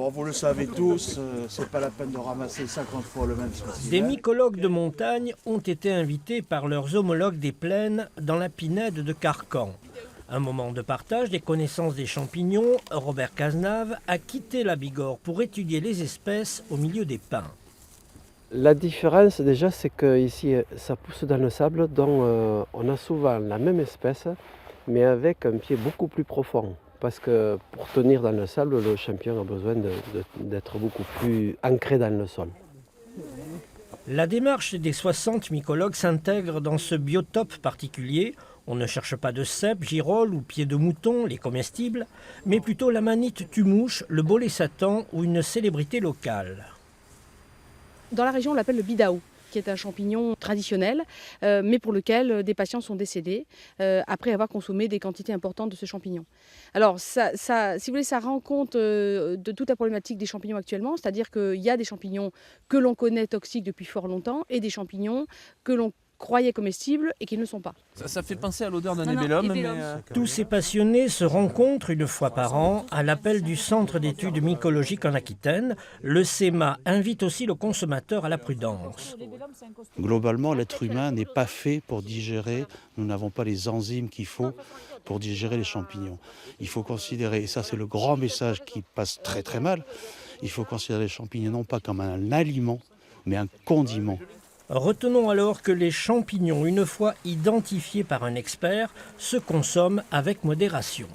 Alors vous le savez tous, c'est pas la peine de ramasser 50 fois le même spécimen. Des mycologues de montagne ont été invités par leurs homologues des plaines dans la pinède de Carcan. Un moment de partage des connaissances des champignons, Robert Cazenave a quitté la Bigorre pour étudier les espèces au milieu des pins. La différence déjà, c'est qu'ici ça pousse dans le sable, donc on a souvent la même espèce, mais avec un pied beaucoup plus profond. Parce que pour tenir dans le sable, le champignon a besoin d'être beaucoup plus ancré dans le sol. La démarche des 60 mycologues s'intègre dans ce biotope particulier. On ne cherche pas de cèpes, girolles ou pieds de mouton, les comestibles, mais plutôt la manite tumouche, le bolet satan ou une célébrité locale. Dans la région, on l'appelle le bidao, qui est un champignon traditionnel, mais pour lequel des patients sont décédés après avoir consommé des quantités importantes de ce champignon. Alors, si vous voulez, ça rend compte de toute la problématique des champignons actuellement, c'est-à-dire qu'il y a des champignons que l'on connaît toxiques depuis fort longtemps et des champignons que l'on croyait comestibles et qui ne le sont pas. Ça fait penser à l'odeur d'un hébélum. Tous ces passionnés se rencontrent une fois par an à l'appel du Centre d'études mycologiques en Aquitaine. Le CEMA invite aussi le consommateur à la prudence. Globalement, l'être humain n'est pas fait pour digérer, nous n'avons pas les enzymes qu'il faut pour digérer les champignons. Il faut considérer, et ça c'est le grand message qui passe très très mal, il faut considérer les champignons non pas comme un aliment, mais un condiment. Retenons alors que les champignons, une fois identifiés par un expert, se consomment avec modération.